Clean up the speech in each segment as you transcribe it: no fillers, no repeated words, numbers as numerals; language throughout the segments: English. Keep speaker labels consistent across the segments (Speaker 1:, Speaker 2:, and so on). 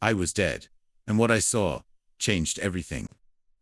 Speaker 1: I was dead. And what I saw changed everything.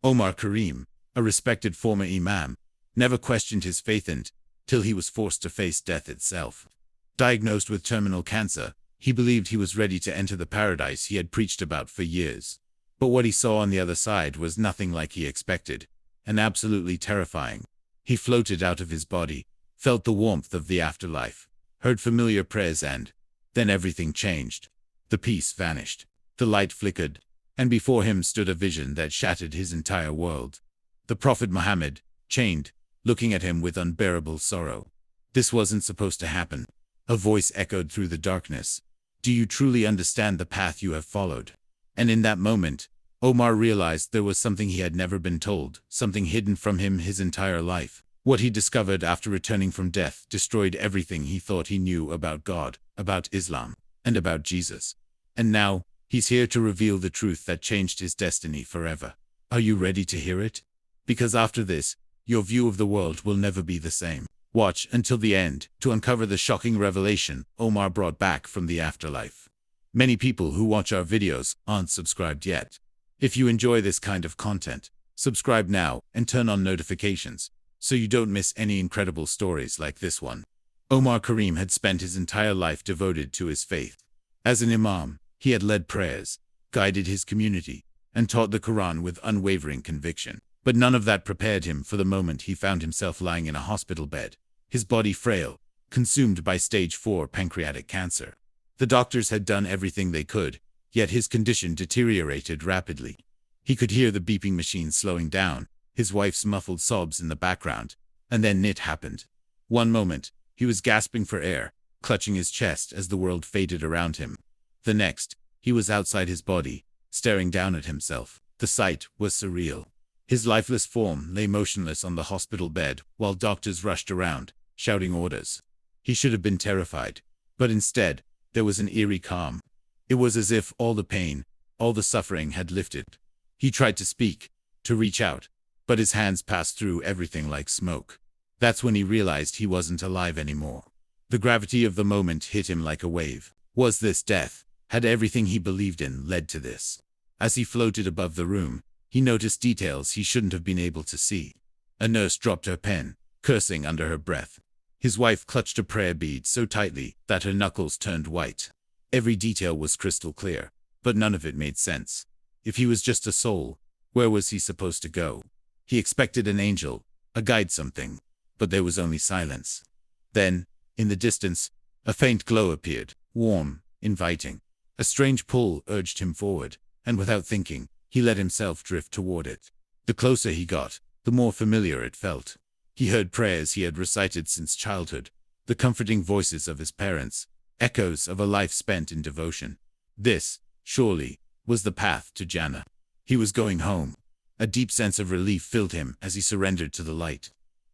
Speaker 1: Omar Karim, a respected former Imam, never questioned his faith until he was forced to face death itself. Diagnosed with terminal cancer, he believed he was ready to enter the paradise he had preached about for years. But what he saw on the other side was nothing like he expected, and absolutely terrifying. He floated out of his body, felt the warmth of the afterlife, heard familiar prayers, and then everything changed. The peace vanished, the light flickered, and before him stood a vision that shattered his entire world. The Prophet Muhammad, chained, looking at him with unbearable sorrow. This wasn't supposed to happen. A voice echoed through the darkness. Do you truly understand the path you have followed? And in that moment, Omar realized there was something he had never been told, something hidden from him his entire life. What he discovered after returning from death destroyed everything he thought he knew about God, about Islam, and about Jesus. And now, he's here to reveal the truth that changed his destiny forever. Are you ready to hear it? Because after this, your view of the world will never be the same. Watch until the end to uncover the shocking revelation Omar brought back from the afterlife. Many people who watch our videos aren't subscribed yet. If you enjoy this kind of content, subscribe now and turn on notifications so you don't miss any incredible stories like this one. Omar Karim had spent his entire life devoted to his faith. As an imam, he had led prayers, guided his community, and taught the Quran with unwavering conviction. But none of that prepared him for the moment he found himself lying in a hospital bed, his body frail, consumed by stage 4 pancreatic cancer. The doctors had done everything they could, yet his condition deteriorated rapidly. He could hear the beeping machine slowing down, his wife's muffled sobs in the background, and then it happened. One moment, he was gasping for air, clutching his chest as the world faded around him. The next, he was outside his body, staring down at himself. The sight was surreal. His lifeless form lay motionless on the hospital bed while doctors rushed around, shouting orders. He should have been terrified, but instead, there was an eerie calm. It was as if all the pain, all the suffering had lifted. He tried to speak, to reach out, but his hands passed through everything like smoke. That's when he realized he wasn't alive anymore. The gravity of the moment hit him like a wave. Was this death? Had everything he believed in led to this? As he floated above the room, he noticed details he shouldn't have been able to see. A nurse dropped her pen, cursing under her breath. His wife clutched a prayer bead so tightly that her knuckles turned white. Every detail was crystal clear, but none of it made sense. If he was just a soul, where was he supposed to go? He expected an angel, a guide, something, but there was only silence. Then, in the distance, a faint glow appeared, warm, inviting. A strange pull urged him forward, and without thinking, he let himself drift toward it. The closer he got, the more familiar it felt. He heard prayers he had recited since childhood, the comforting voices of his parents, echoes of a life spent in devotion. This, surely, was the path to Jannah. He was going home. A deep sense of relief filled him as he surrendered to the light.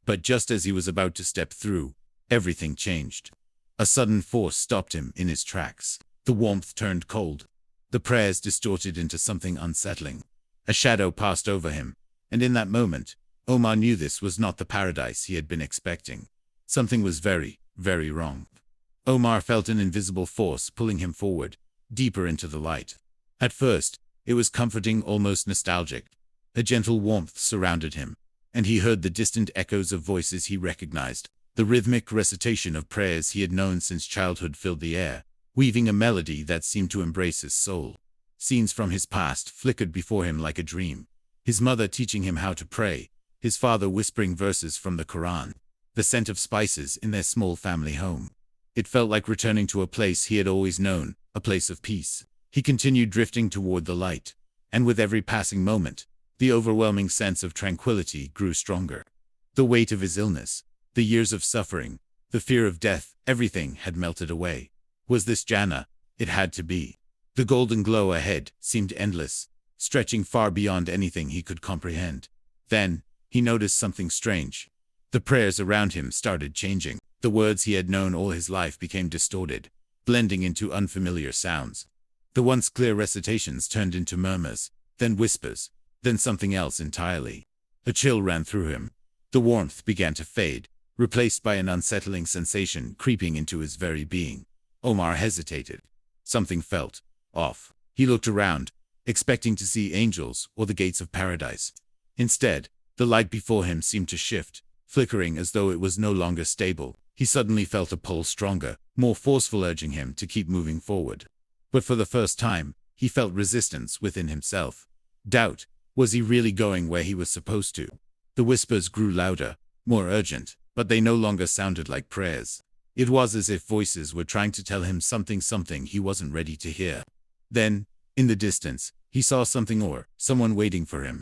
Speaker 1: But just as he was about to step through, everything changed. A sudden force stopped him in his tracks. The warmth turned cold. The prayers distorted into something unsettling. A shadow passed over him, and in that moment, Omar knew this was not the paradise he had been expecting. Something was very, very wrong. Omar felt an invisible force pulling him forward, deeper into the light. At first, it was comforting, almost nostalgic. A gentle warmth surrounded him, and he heard the distant echoes of voices he recognized. The rhythmic recitation of prayers he had known since childhood filled the air, weaving a melody that seemed to embrace his soul. Scenes from his past flickered before him like a dream. His mother teaching him how to pray, his father whispering verses from the Quran, the scent of spices in their small family home. It felt like returning to a place he had always known, a place of peace. He continued drifting toward the light, and with every passing moment, the overwhelming sense of tranquility grew stronger. The weight of his illness, the years of suffering, the fear of death, everything had melted away. Was this Jannah? It had to be. The golden glow ahead seemed endless, stretching far beyond anything he could comprehend. Then, he noticed something strange. The prayers around him started changing. The words he had known all his life became distorted, blending into unfamiliar sounds. The once clear recitations turned into murmurs, then whispers, then something else entirely. A chill ran through him. The warmth began to fade, replaced by an unsettling sensation creeping into his very being. Omar hesitated. Something felt off. He looked around, expecting to see angels or the gates of paradise. Instead, the light before him seemed to shift, flickering as though it was no longer stable. He suddenly felt a pull stronger, more forceful, urging him to keep moving forward. But for the first time, he felt resistance within himself. Doubt. Was he really going where he was supposed to? The whispers grew louder, more urgent, but they no longer sounded like prayers. It was as if voices were trying to tell him something he wasn't ready to hear. Then, in the distance, he saw something or someone waiting for him.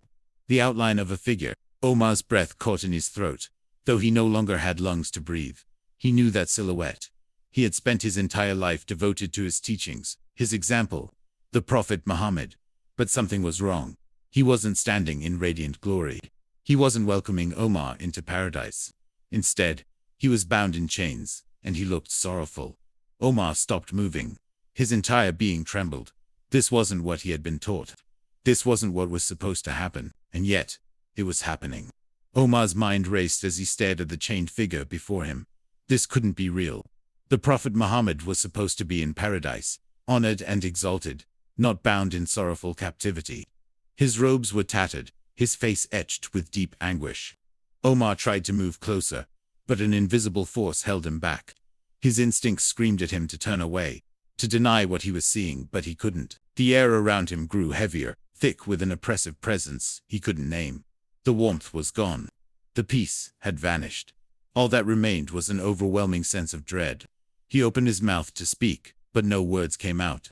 Speaker 1: The outline of a figure. Omar's breath caught in his throat. Though he no longer had lungs to breathe, he knew that silhouette. He had spent his entire life devoted to his teachings, his example, the Prophet Muhammad. But something was wrong. He wasn't standing in radiant glory. He wasn't welcoming Omar into paradise. Instead, he was bound in chains, and he looked sorrowful. Omar stopped moving. His entire being trembled. This wasn't what he had been taught. This wasn't what was supposed to happen, and yet, it was happening. Omar's mind raced as he stared at the chained figure before him. This couldn't be real. The Prophet Muhammad was supposed to be in paradise, honored and exalted, not bound in sorrowful captivity. His robes were tattered, his face etched with deep anguish. Omar tried to move closer, but an invisible force held him back. His instincts screamed at him to turn away, to deny what he was seeing, but he couldn't. The air around him grew heavier, thick with an oppressive presence he couldn't name. The warmth was gone. The peace had vanished. All that remained was an overwhelming sense of dread. He opened his mouth to speak, but no words came out.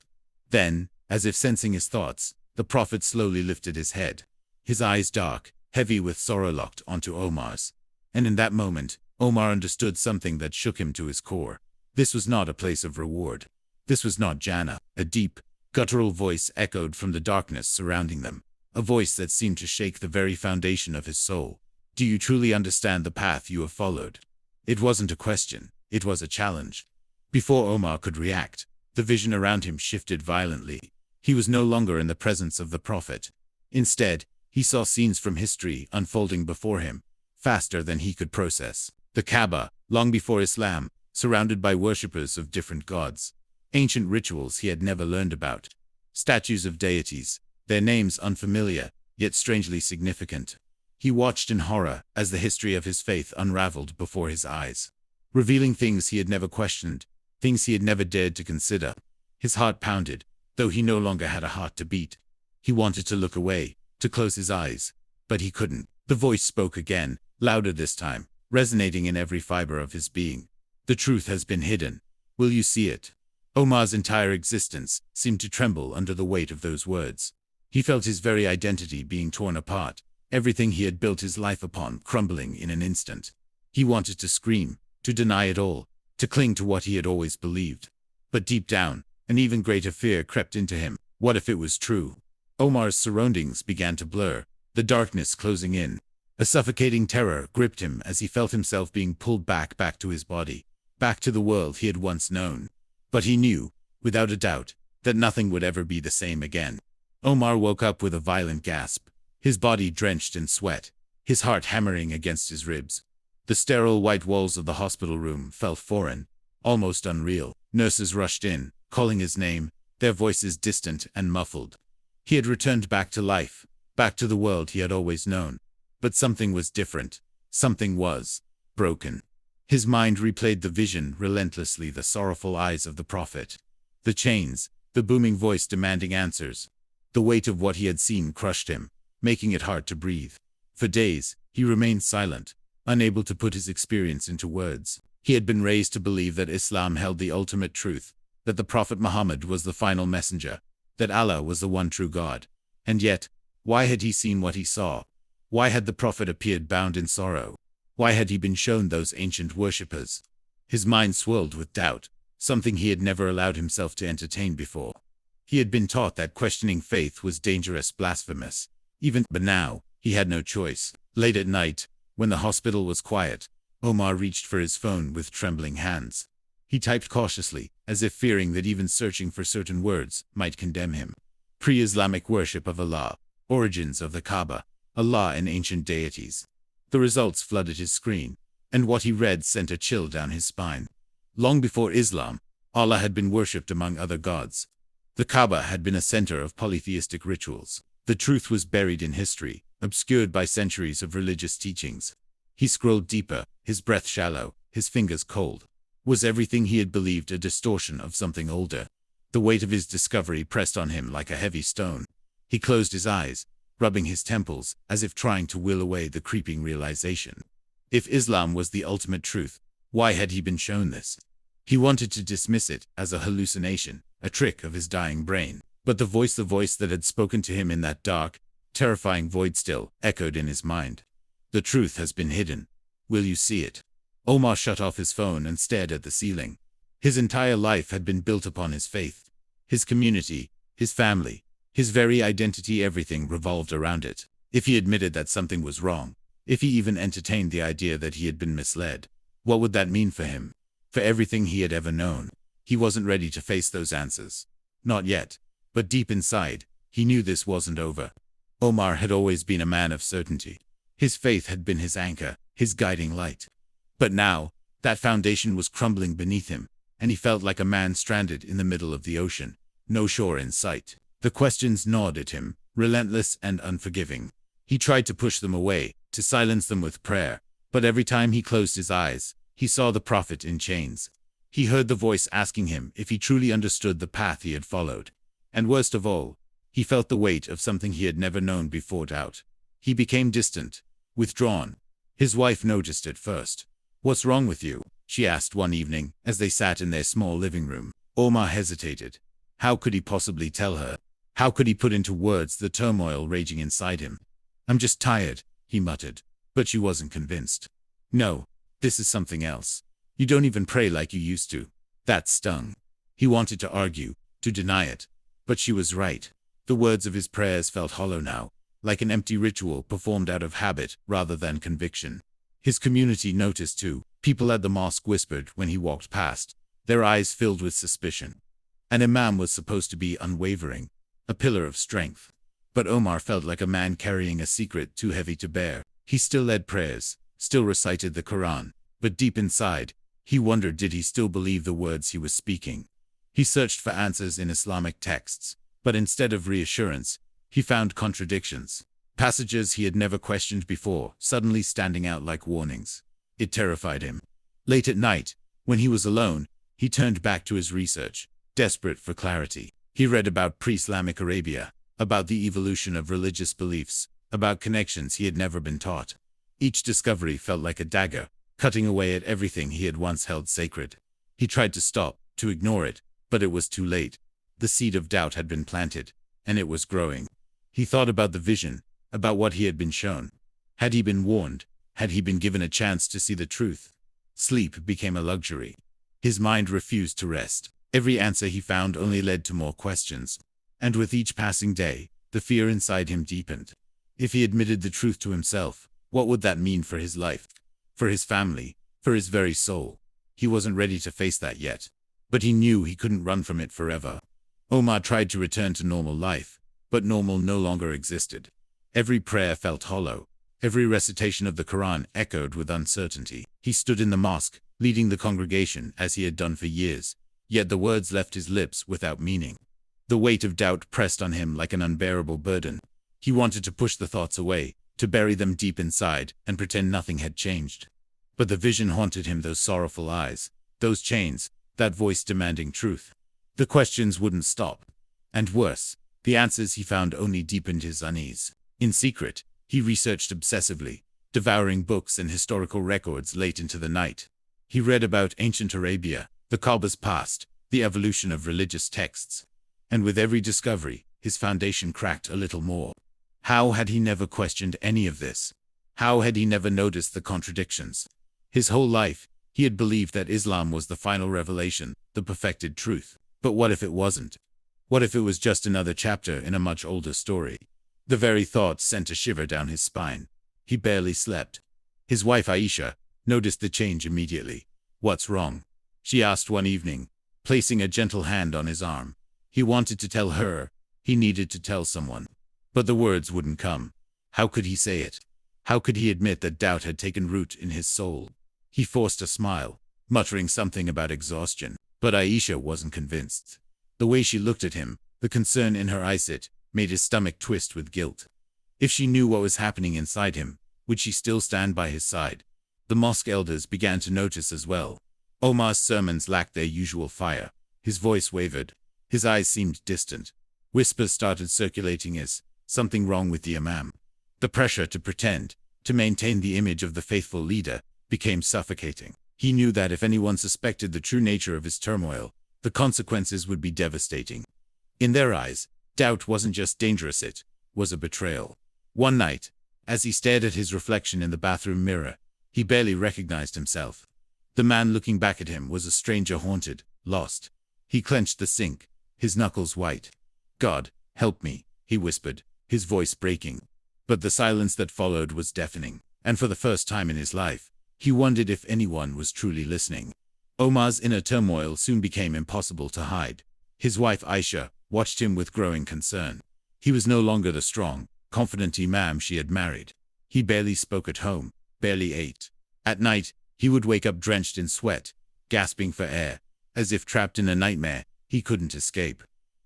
Speaker 1: Then, as if sensing his thoughts, the Prophet slowly lifted his head. His eyes dark, heavy with sorrow, locked onto Omar's. And in that moment, Omar understood something that shook him to his core. This was not a place of reward. This was not Jannah. A deep, guttural voice echoed from the darkness surrounding them. A voice that seemed to shake the very foundation of his soul. Do you truly understand the path you have followed? It wasn't a question. It was a challenge. Before Omar could react, the vision around him shifted violently. He was no longer in the presence of the Prophet. Instead, he saw scenes from history unfolding before him, faster than he could process. The Kaaba, long before Islam, surrounded by worshippers of different gods. Ancient rituals he had never learned about. Statues of deities, their names unfamiliar, yet strangely significant. He watched in horror as the history of his faith unraveled before his eyes, revealing things he had never questioned, things he had never dared to consider. His heart pounded, though he no longer had a heart to beat. He wanted to look away, to close his eyes, but he couldn't. The voice spoke again, louder this time, resonating in every fiber of his being. The truth has been hidden. Will you see it? Omar's entire existence seemed to tremble under the weight of those words. He felt his very identity being torn apart, everything he had built his life upon crumbling in an instant. He wanted to scream, to deny it all, to cling to what he had always believed. But deep down, an even greater fear crept into him. What if it was true? Omar's surroundings began to blur, the darkness closing in. A suffocating terror gripped him as he felt himself being pulled back to his body, back to the world he had once known. But he knew, without a doubt, that nothing would ever be the same again. Omar woke up with a violent gasp, his body drenched in sweat, his heart hammering against his ribs. The sterile white walls of the hospital room felt foreign, almost unreal. Nurses rushed in, calling his name, their voices distant and muffled. He had returned back to life, back to the world he had always known. But something was different. Something was broken. His mind replayed the vision relentlessly, the sorrowful eyes of the Prophet, the chains, the booming voice demanding answers. The weight of what he had seen crushed him, making it hard to breathe. For days, he remained silent, unable to put his experience into words. He had been raised to believe that Islam held the ultimate truth, that the Prophet Muhammad was the final messenger, that Allah was the one true God. And yet, why had he seen what he saw? Why had the Prophet appeared bound in sorrow? Why had he been shown those ancient worshippers? His mind swirled with doubt, something he had never allowed himself to entertain before. He had been taught that questioning faith was dangerous, blasphemous. But now, he had no choice. Late at night, when the hospital was quiet, Omar reached for his phone with trembling hands. He typed cautiously, as if fearing that even searching for certain words might condemn him. Pre-Islamic worship of Allah, origins of the Kaaba, Allah and ancient deities. The results flooded his screen, and what he read sent a chill down his spine. Long before Islam, Allah had been worshipped among other gods. The Kaaba had been a center of polytheistic rituals. The truth was buried in history, obscured by centuries of religious teachings. He scrolled deeper, his breath shallow, his fingers cold. Was everything he had believed a distortion of something older? The weight of his discovery pressed on him like a heavy stone. He closed his eyes, rubbing his temples, as if trying to will away the creeping realization. If Islam was the ultimate truth, why had he been shown this? He wanted to dismiss it as a hallucination, a trick of his dying brain. But the voice that had spoken to him in that dark, terrifying void still echoed in his mind. The truth has been hidden. Will you see it? Omar shut off his phone and stared at the ceiling. His entire life had been built upon his faith. His community, his family, his very identity, everything revolved around it. If he admitted that something was wrong, if he even entertained the idea that he had been misled, what would that mean for him? For everything he had ever known? He wasn't ready to face those answers. Not yet. But deep inside, he knew this wasn't over. Omar had always been a man of certainty. His faith had been his anchor, his guiding light. But now, that foundation was crumbling beneath him, and he felt like a man stranded in the middle of the ocean, no shore in sight. The questions gnawed at him, relentless and unforgiving. He tried to push them away, to silence them with prayer, but every time he closed his eyes, he saw the prophet in chains. He heard the voice asking him if he truly understood the path he had followed. And worst of all, he felt the weight of something he had never known before: doubt. He became distant, withdrawn. His wife noticed it first. "What's wrong with you?" she asked one evening, as they sat in their small living room. Omar hesitated. How could he possibly tell her? How could he put into words the turmoil raging inside him? "I'm just tired," he muttered. But she wasn't convinced. "No, this is something else. You don't even pray like you used to." That stung. He wanted to argue, to deny it. But she was right. The words of his prayers felt hollow now, like an empty ritual performed out of habit rather than conviction. His community noticed too. People at the mosque whispered when he walked past, their eyes filled with suspicion. An imam was supposed to be unwavering, a pillar of strength. But Omar felt like a man carrying a secret too heavy to bear. He still led prayers, still recited the Quran, but deep inside, he wondered, did he still believe the words he was speaking? He searched for answers in Islamic texts, but instead of reassurance, he found contradictions. Passages he had never questioned before, suddenly standing out like warnings. It terrified him. Late at night, when he was alone, he turned back to his research, desperate for clarity. He read about pre-Islamic Arabia, about the evolution of religious beliefs, about connections he had never been taught. Each discovery felt like a dagger, cutting away at everything he had once held sacred. He tried to stop, to ignore it, but it was too late. The seed of doubt had been planted, and it was growing. He thought about the vision, about what he had been shown. Had he been warned? Had he been given a chance to see the truth? Sleep became a luxury. His mind refused to rest. Every answer he found only led to more questions. And with each passing day, the fear inside him deepened. If he admitted the truth to himself, what would that mean for his life? For his family? For his very soul? He wasn't ready to face that yet. But he knew he couldn't run from it forever. Omar tried to return to normal life, but normal no longer existed. Every prayer felt hollow. Every recitation of the Quran echoed with uncertainty. He stood in the mosque, leading the congregation as he had done for years, yet the words left his lips without meaning. The weight of doubt pressed on him like an unbearable burden. He wanted to push the thoughts away, to bury them deep inside, and pretend nothing had changed. But the vision haunted him, those sorrowful eyes, those chains, that voice demanding truth. The questions wouldn't stop. And worse, the answers he found only deepened his unease. In secret, he researched obsessively, devouring books and historical records late into the night. He read about ancient Arabia, the Kaaba's past, the evolution of religious texts. And with every discovery, his foundation cracked a little more. How had he never questioned any of this? How had he never noticed the contradictions? His whole life, he had believed that Islam was the final revelation, the perfected truth. But what if it wasn't? What if it was just another chapter in a much older story? The very thought sent a shiver down his spine. He barely slept. His wife Aisha noticed the change immediately. "What's wrong?" she asked one evening, placing a gentle hand on his arm. He wanted to tell her. He needed to tell someone. But the words wouldn't come. How could he say it? How could he admit that doubt had taken root in his soul? He forced a smile, muttering something about exhaustion. But Aisha wasn't convinced. The way she looked at him, the concern in her eyes, it made his stomach twist with guilt. If she knew what was happening inside him, would she still stand by his side? The mosque elders began to notice as well. Omar's sermons lacked their usual fire. His voice wavered. His eyes seemed distant. Whispers started circulating as something wrong with the imam. The pressure to pretend, to maintain the image of the faithful leader, became suffocating. He knew that if anyone suspected the true nature of his turmoil, the consequences would be devastating. In their eyes, doubt wasn't just dangerous, it was a betrayal. One night, as he stared at his reflection in the bathroom mirror, he barely recognized himself. The man looking back at him was a stranger, haunted, lost. He clenched the sink, his knuckles white. "God, help me," he whispered, his voice breaking. But the silence that followed was deafening, and for the first time in his life, he wondered if anyone was truly listening. Omar's inner turmoil soon became impossible to hide. His wife Aisha watched him with growing concern. He was no longer the strong, confident imam she had married. He barely spoke at home, barely ate. At night, he would wake up drenched in sweat, gasping for air, as if trapped in a nightmare he couldn't escape.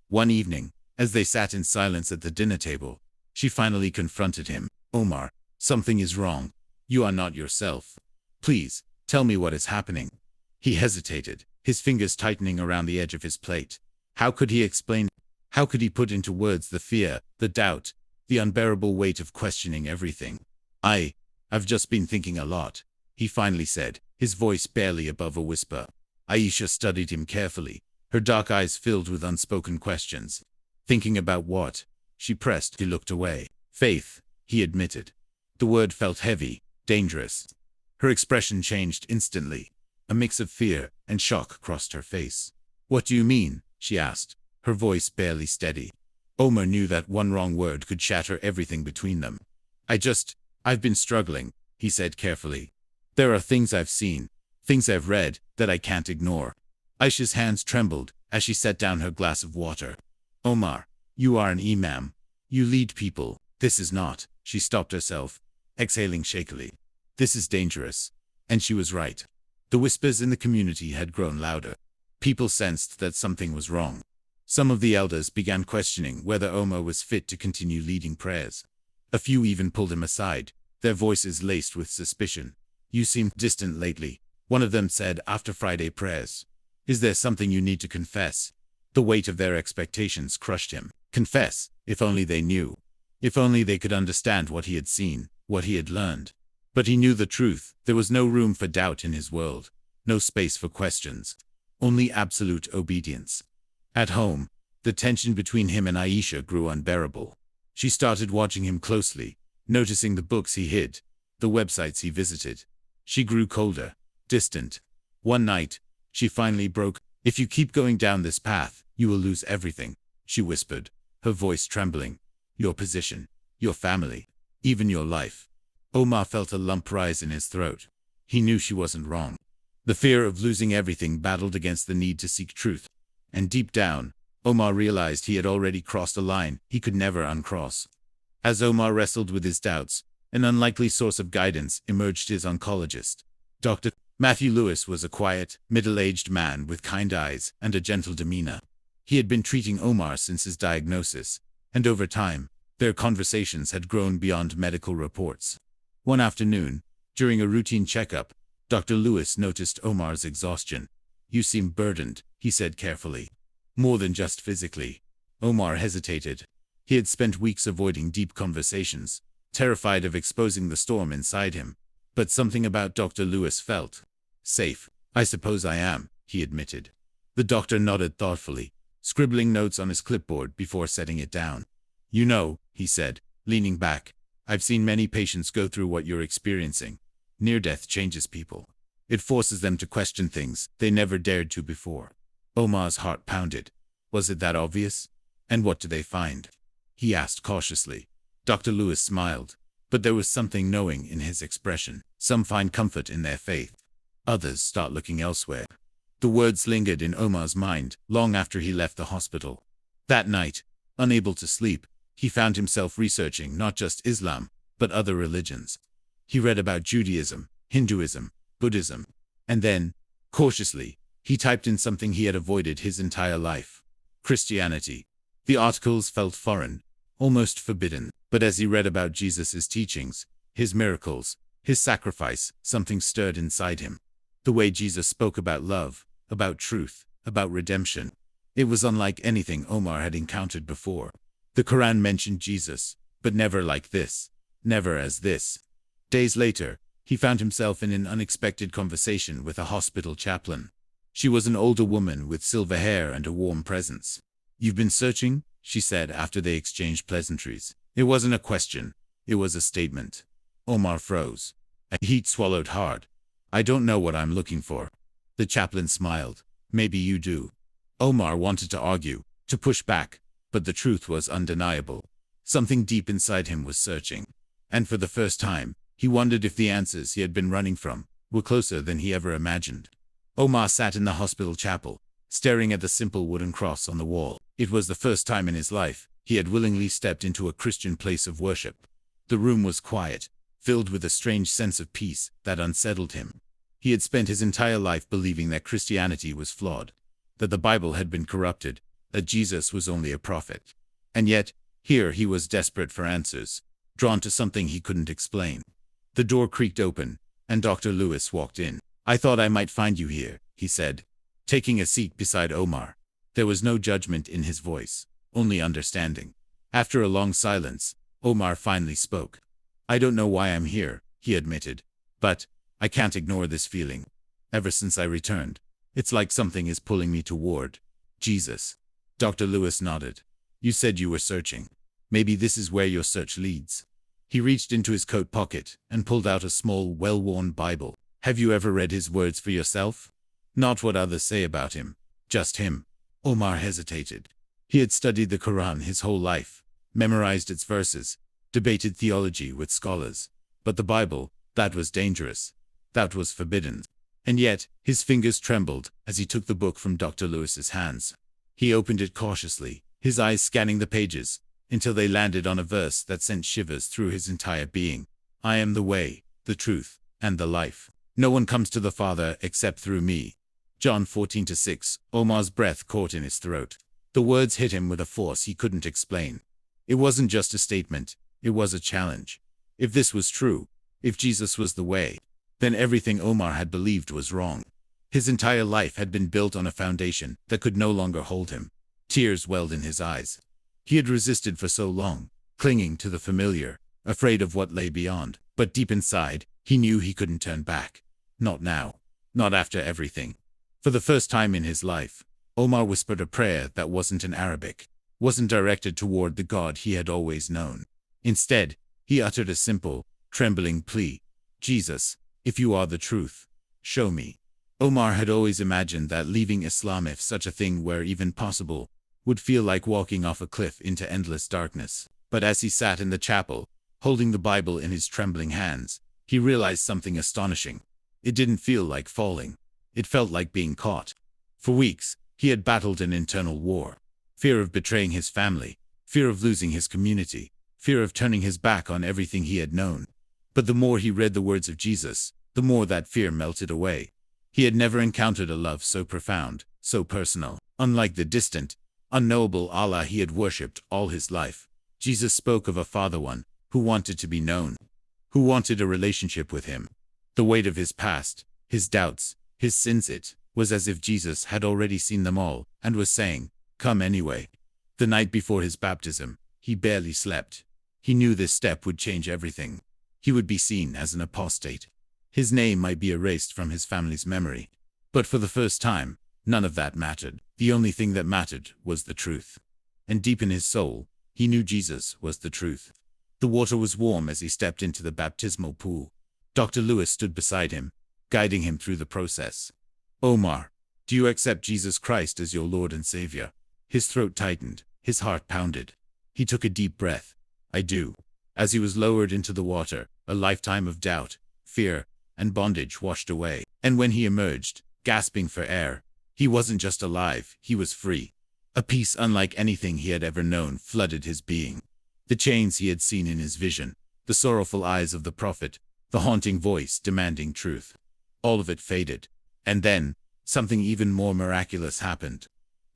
Speaker 1: One evening, as they sat in silence at the dinner table, she finally confronted him. "Omar, something is wrong. You are not yourself. Please, tell me what is happening." He hesitated, his fingers tightening around the edge of his plate. How could he explain? How could he put into words the fear, the doubt, the unbearable weight of questioning everything? I've just been thinking a lot," he finally said, his voice barely above a whisper. Aisha studied him carefully, her dark eyes filled with unspoken questions. "Thinking about what?" she pressed. He looked away. "Faith," he admitted. The word felt heavy, dangerous. Her expression changed instantly. A mix of fear and shock crossed her face. "What do you mean?" she asked, her voice barely steady. Omar knew that one wrong word could shatter everything between them. I've been struggling," he said carefully. "There are things I've seen, things I've read, that I can't ignore." Aisha's hands trembled as she set down her glass of water. "Omar, you are an imam. You lead people. This is not." She stopped herself, exhaling shakily. "This is dangerous." And she was right. The whispers in the community had grown louder. People sensed that something was wrong. Some of the elders began questioning whether Omar was fit to continue leading prayers. A few even pulled him aside, their voices laced with suspicion. "You seem distant lately," one of them said after Friday prayers. "Is there something you need to confess?" The weight of their expectations crushed him. Confess, if only they knew. If only they could understand what he had seen, what he had learned. But he knew the truth. There was no room for doubt in his world. No space for questions. Only absolute obedience. At home, the tension between him and Aisha grew unbearable. She started watching him closely, noticing the books he hid, the websites he visited. She grew colder, distant. One night, she finally broke. "If you keep going down this path, you will lose everything," she whispered, her voice trembling. "Your position, your family, even your life." Omar felt a lump rise in his throat. He knew she wasn't wrong. The fear of losing everything battled against the need to seek truth. And deep down, Omar realized he had already crossed a line he could never uncross. As Omar wrestled with his doubts, an unlikely source of guidance emerged: his oncologist. Dr. Matthew Lewis was a quiet, middle-aged man with kind eyes and a gentle demeanor. He had been treating Omar since his diagnosis, and over time, their conversations had grown beyond medical reports. One afternoon, during a routine checkup, Dr. Lewis noticed Omar's exhaustion. "You seem burdened," he said carefully. "More than just physically." Omar hesitated. He had spent weeks avoiding deep conversations, terrified of exposing the storm inside him. But something about Dr. Lewis felt safe. "I suppose I am," he admitted. The doctor nodded thoughtfully, scribbling notes on his clipboard before setting it down. "You know," he said, leaning back, "I've seen many patients go through what you're experiencing. Near-death changes people. It forces them to question things they never dared to before." Omar's heart pounded. Was it that obvious? "And what do they find?" he asked cautiously. Dr. Lewis smiled, but there was something knowing in his expression. "Some find comfort in their faith. Others start looking elsewhere." The words lingered in Omar's mind long after he left the hospital. That night, unable to sleep, he found himself researching not just Islam, but other religions. He read about Judaism, Hinduism, Buddhism, and then, cautiously, he typed in something he had avoided his entire life: Christianity. The articles felt foreign, almost forbidden, but as he read about Jesus' teachings, his miracles, his sacrifice, something stirred inside him. The way Jesus spoke about love, about truth, about redemption. It was unlike anything Omar had encountered before. The Quran mentioned Jesus, but never like this, never as this. Days later, he found himself in an unexpected conversation with a hospital chaplain. She was an older woman with silver hair and a warm presence. "You've been searching?" she said after they exchanged pleasantries. It wasn't a question, it was a statement. Omar froze. He'd swallowed hard. "I don't know what I'm looking for." The chaplain smiled. "Maybe you do." Omar wanted to argue, to push back, but the truth was undeniable. Something deep inside him was searching. And for the first time, he wondered if the answers he had been running from were closer than he ever imagined. Omar sat in the hospital chapel, staring at the simple wooden cross on the wall. It was the first time in his life he had willingly stepped into a Christian place of worship. The room was quiet, filled with a strange sense of peace that unsettled him. He had spent his entire life believing that Christianity was flawed, that the Bible had been corrupted, that Jesus was only a prophet. And yet, here he was desperate for answers, drawn to something he couldn't explain. The door creaked open, and Dr. Lewis walked in. "I thought I might find you here," he said, taking a seat beside Omar. There was no judgment in his voice, only understanding. After a long silence, Omar finally spoke. "I don't know why I'm here," he admitted, "but I can't ignore this feeling. Ever since I returned, it's like something is pulling me toward Jesus." Dr. Lewis nodded. "You said you were searching. Maybe this is where your search leads." He reached into his coat pocket and pulled out a small, well-worn Bible. "Have you ever read his words for yourself? Not what others say about him, just him." Omar hesitated. He had studied the Quran his whole life, memorized its verses, debated theology with scholars. But the Bible, that was dangerous. That was forbidden. And yet, his fingers trembled as he took the book from Dr. Lewis's hands. He opened it cautiously, his eyes scanning the pages, until they landed on a verse that sent shivers through his entire being. "I am the way, the truth, and the life. No one comes to the Father except through me." John 14:6. Omar's breath caught in his throat. The words hit him with a force he couldn't explain. It wasn't just a statement, it was a challenge. If this was true, if Jesus was the way, then everything Omar had believed was wrong. His entire life had been built on a foundation that could no longer hold him. Tears welled in his eyes. He had resisted for so long, clinging to the familiar, afraid of what lay beyond. But deep inside, he knew he couldn't turn back. Not now. Not after everything. For the first time in his life, Omar whispered a prayer that wasn't in Arabic, wasn't directed toward the God he had always known. Instead, he uttered a simple, trembling plea. "Jesus, if you are the truth, show me." Omar had always imagined that leaving Islam, if such a thing were even possible, would feel like walking off a cliff into endless darkness. But as he sat in the chapel, holding the Bible in his trembling hands, he realized something astonishing. It didn't feel like falling. It felt like being caught. For weeks, he had battled an internal war. Fear of betraying his family, fear of losing his community, fear of turning his back on everything he had known. But the more he read the words of Jesus, the more that fear melted away. He had never encountered a love so profound, so personal. Unlike the distant, unknowable Allah he had worshipped all his life, Jesus spoke of a Father one who wanted to be known, who wanted a relationship with him. The weight of his past, his doubts, his sins, it was as if Jesus had already seen them all and was saying, "Come anyway." The night before his baptism, he barely slept. He knew this step would change everything. He would be seen as an apostate. His name might be erased from his family's memory. But for the first time, none of that mattered. The only thing that mattered was the truth. And deep in his soul, he knew Jesus was the truth. The water was warm as he stepped into the baptismal pool. Dr. Lewis stood beside him, guiding him through the process. "Omar, do you accept Jesus Christ as your Lord and Savior?" His throat tightened, his heart pounded. He took a deep breath. "I do." As he was lowered into the water, a lifetime of doubt, fear, and bondage washed away. And when he emerged, gasping for air, he wasn't just alive, he was free. A peace unlike anything he had ever known flooded his being. The chains he had seen in his vision, the sorrowful eyes of the prophet, the haunting voice demanding truth. All of it faded. And then, something even more miraculous happened.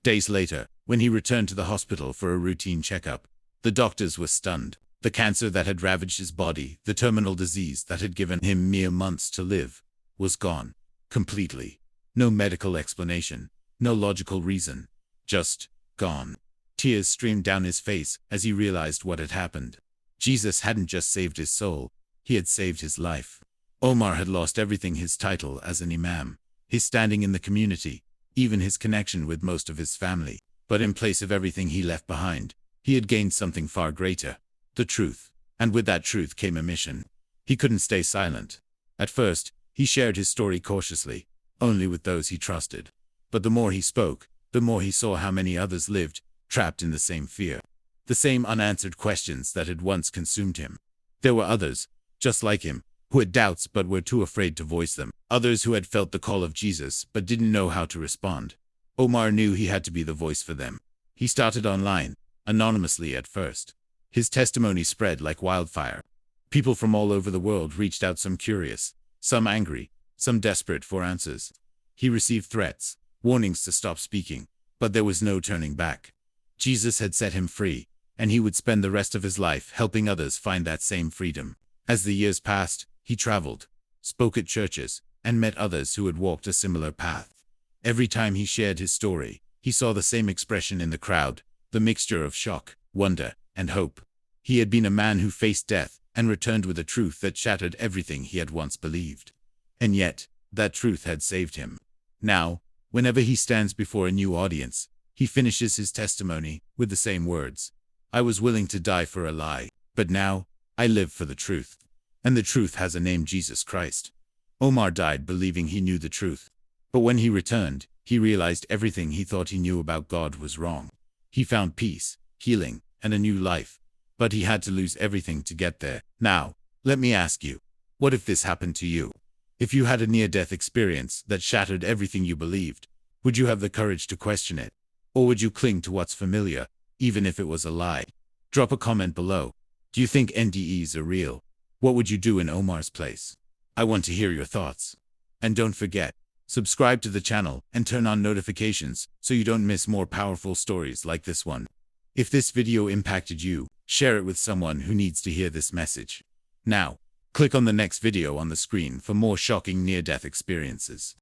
Speaker 1: Days later, When he returned to the hospital for a routine checkup, the doctors were stunned. The cancer that had ravaged his body, the terminal disease that had given him mere months to live, was gone. Completely. No medical explanation. No logical reason. Just gone. Tears streamed down his face as he realized what had happened. Jesus hadn't just saved his soul, he had saved his life. Omar had lost everything: his title as an imam, his standing in the community, even his connection with most of his family. But in place of everything he left behind, he had gained something far greater: the truth. And with that truth came a mission. He couldn't stay silent. At first, he shared his story cautiously, only with those he trusted. But the more he spoke, the more he saw how many others lived, trapped in the same fear, the same unanswered questions that had once consumed him. There were others, just like him, who had doubts but were too afraid to voice them. Others who had felt the call of Jesus but didn't know how to respond. Omar knew he had to be the voice for them. He started online, anonymously at first. His testimony spread like wildfire. People from all over the world reached out, some curious, some angry, some desperate for answers. He received threats, warnings to stop speaking, but there was no turning back. Jesus had set him free, and he would spend the rest of his life helping others find that same freedom. As the years passed, he traveled, spoke at churches, and met others who had walked a similar path. Every time he shared his story, he saw the same expression in the crowd, the mixture of shock, wonder, and hope. He had been a man who faced death and returned with a truth that shattered everything he had once believed. And yet, that truth had saved him. Now, whenever he stands before a new audience, he finishes his testimony with the same words: "I was willing to die for a lie, but now, I live for the truth. And the truth has a name: Jesus Christ." Omar died believing he knew the truth. But when he returned, he realized everything he thought he knew about God was wrong. He found peace, healing, and a new life. But he had to lose everything to get there. Now, let me ask you, what if this happened to you? If you had a near-death experience that shattered everything you believed, would you have the courage to question it? Or would you cling to what's familiar, even if it was a lie? Drop a comment below. Do you think NDEs are real? What would you do in Omar's place? I want to hear your thoughts. And don't forget, subscribe to the channel and turn on notifications so you don't miss more powerful stories like this one. If this video impacted you, share it with someone who needs to hear this message. Now, click on the next video on the screen for more shocking near-death experiences.